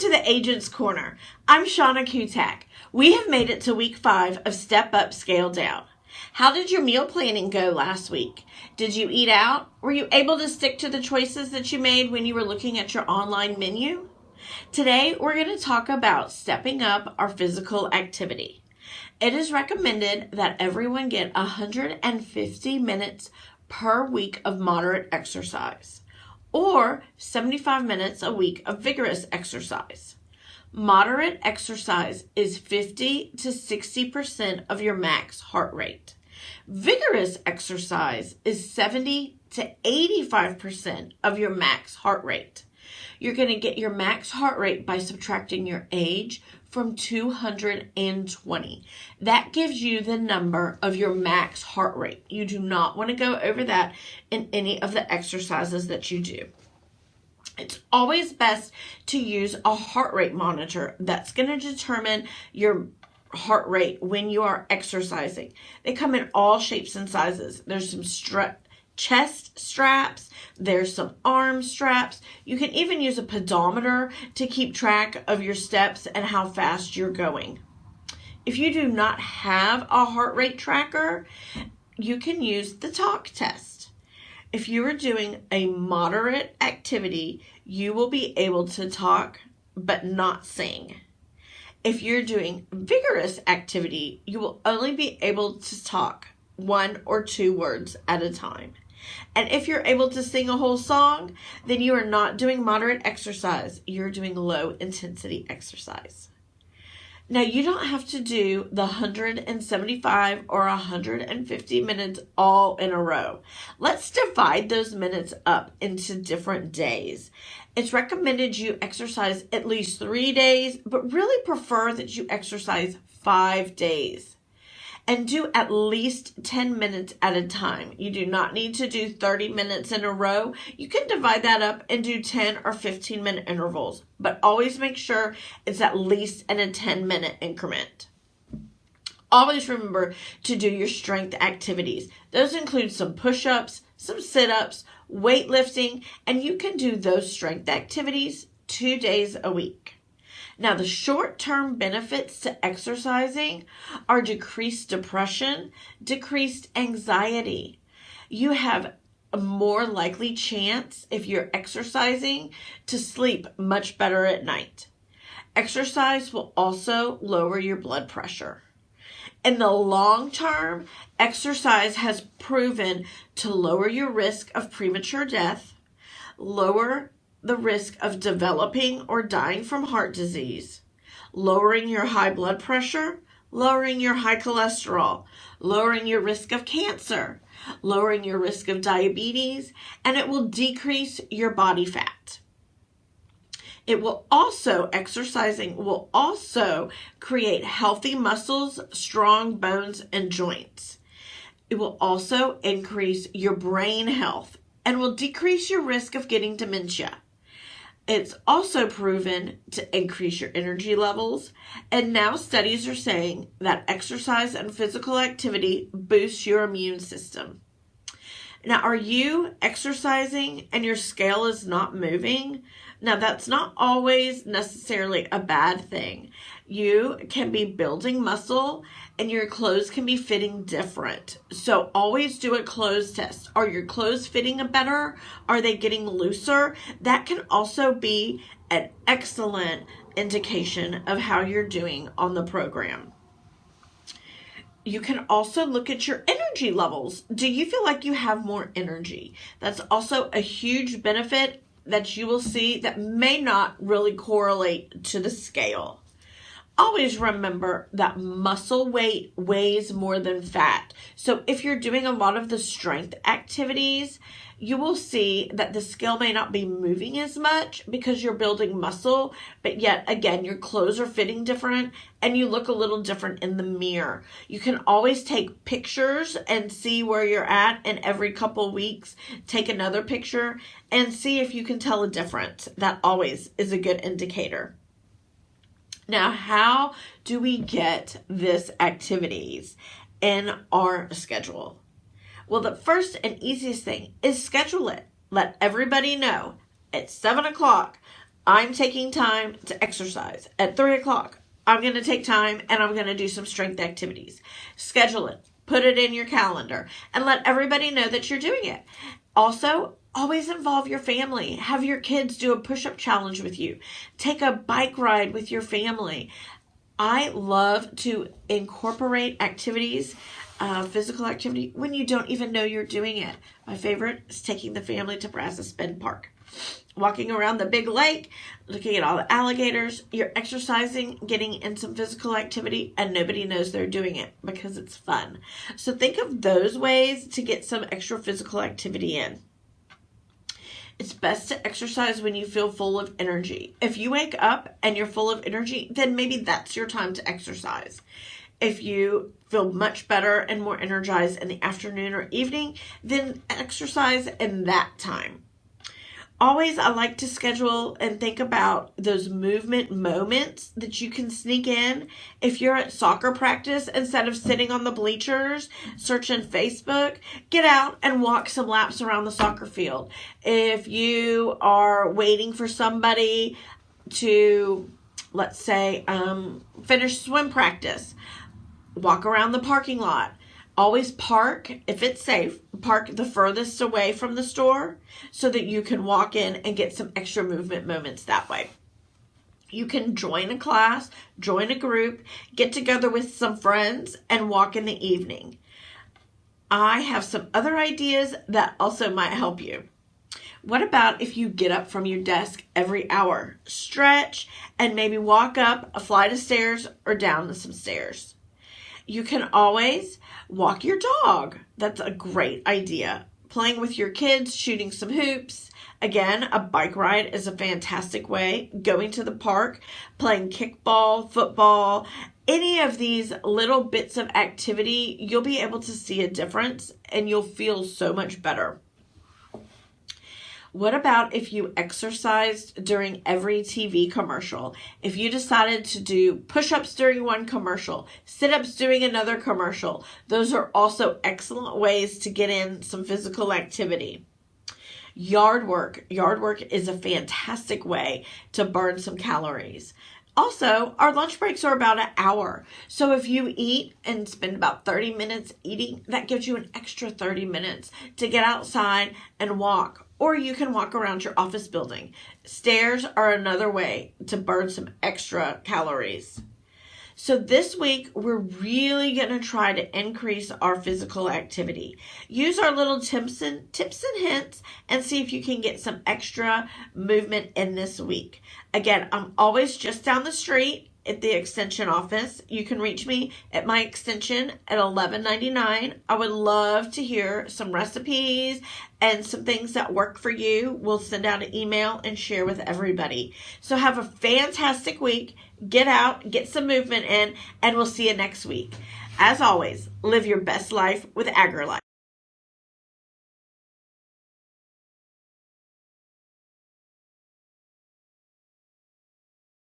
to the Agent's Corner. I'm Shauna Kutak. We have made it to week 5 of Step Up, Scale Down. How did your meal planning go last week? Did you eat out? Were you able to stick to the choices that you made when you were looking at your online menu? Today, we're going to talk about stepping up our physical activity. It is recommended that everyone get 150 minutes per week of moderate exercise, or 75 minutes a week of vigorous exercise. Moderate exercise is 50 to 60% of your max heart rate. Vigorous exercise is 70 to 85% of your max heart rate. You're going to get your max heart rate by subtracting your age from 220. That gives you the number of your max heart rate. You do not want to go over that in any of the exercises that you do. It's always best to use a heart rate monitor that's going to determine your heart rate when you are exercising. They come in all shapes and sizes. There's some chest straps, there's some arm straps. You can even use a pedometer to keep track of your steps and how fast you're going. If you do not have a heart rate tracker, you can use the talk test. If you are doing a moderate activity, you will be able to talk but not sing. If you're doing vigorous activity, you will only be able to talk 1 or 2 words at a time. And if you're able to sing a whole song, then you are not doing moderate exercise. You're doing low intensity exercise. Now, you don't have to do the 175 or 150 minutes all in a row. Let's divide those minutes up into different days. It's recommended you exercise at least 3 days, but really prefer that you exercise 5 days. And do at least 10 minutes at a time. You do not need to do 30 minutes in a row. You can divide that up and do 10 or 15 minute intervals, but always make sure it's at least in a 10-minute increment. Always remember to do your strength activities. Those include some push-ups, some sit-ups, weightlifting, and you can do those strength activities 2 days a week. Now, the short-term benefits to exercising are decreased depression, decreased anxiety. You have a more likely chance, if you're exercising, to sleep much better at night. Exercise will also lower your blood pressure. In the long term, exercise has proven to lower your risk of premature death, lower the risk of developing or dying from heart disease, lowering your high blood pressure, lowering your high cholesterol, lowering your risk of cancer, lowering your risk of diabetes, and it will decrease your body fat. Exercising will also create healthy muscles, strong bones, and joints. It will also increase your brain health and will decrease your risk of getting dementia. It's also proven to increase your energy levels, and now studies are saying that exercise and physical activity boosts your immune system. Now, are you exercising and your scale is not moving? Now, that's not always necessarily a bad thing. You can be building muscle and your clothes can be fitting different. So always do a clothes test. Are your clothes fitting better? Are they getting looser? That can also be an excellent indication of how you're doing on the program. You can also look at your energy levels. Do you feel like you have more energy? That's also a huge benefit that you will see that may not really correlate to the scale. Always remember that muscle weight weighs more than fat. So if you're doing a lot of the strength activities, you will see that the scale may not be moving as much because you're building muscle, but yet again, your clothes are fitting different and you look a little different in the mirror. You can always take pictures and see where you're at, and every couple weeks, take another picture and see if you can tell a difference. That always is a good indicator. Now, how do we get this activities in our schedule? Well, the first and easiest thing is schedule it. Let everybody know at 7 o'clock, I'm taking time to exercise. At 3 o'clock, I'm going to take time and I'm going to do some strength activities. Schedule it. Put it in your calendar and let everybody know that you're doing it. Also, always involve your family. Have your kids do a push-up challenge with you. Take a bike ride with your family. I love to incorporate activities, physical activity, when you don't even know you're doing it. My favorite is taking the family to Brazos Bend Park. Walking around the big lake, looking at all the alligators, you're exercising, getting in some physical activity, and nobody knows they're doing it because it's fun. So think of those ways to get some extra physical activity in. It's best to exercise when you feel full of energy. If you wake up and you're full of energy, then maybe that's your time to exercise. If you feel much better and more energized in the afternoon or evening, then exercise in that time. Always, I like to schedule and think about those movement moments that you can sneak in. If you're at soccer practice, instead of sitting on the bleachers, searching Facebook, get out and walk some laps around the soccer field. If you are waiting for somebody to, let's say, finish swim practice, walk around the parking lot. Always park, if it's safe, park the furthest away from the store so that you can walk in and get some extra movement moments that way. You can join a class, join a group, get together with some friends, and walk in the evening. I have some other ideas that also might help you. What about if you get up from your desk every hour, stretch, and maybe walk up a flight of stairs or down some stairs? You can always walk your dog. That's a great idea. Playing with your kids, shooting some hoops. Again, a bike ride is a fantastic way. Going to the park, playing kickball, football, any of these little bits of activity, you'll be able to see a difference and you'll feel so much better. What about if you exercised during every TV commercial? If you decided to do push-ups during one commercial, sit-ups during another commercial, those are also excellent ways to get in some physical activity. Yard work. Yard work is a fantastic way to burn some calories. Also, our lunch breaks are about an hour. So if you eat and spend about 30 minutes eating, that gives you an extra 30 minutes to get outside and walk. Or you can walk around your office building. Stairs are another way to burn some extra calories. So this week, we're really going to try to increase our physical activity. Use our little tips and hints and see if you can get some extra movement in this week. Again, I'm always just down the street at the extension office. You can reach me at my extension at 1199. I would love to hear some recipes and some things that work for you. We'll send out an email and share with everybody. So have a fantastic week. Get out, get some movement in, and we'll see you next week. As always, live your best life with AgriLife.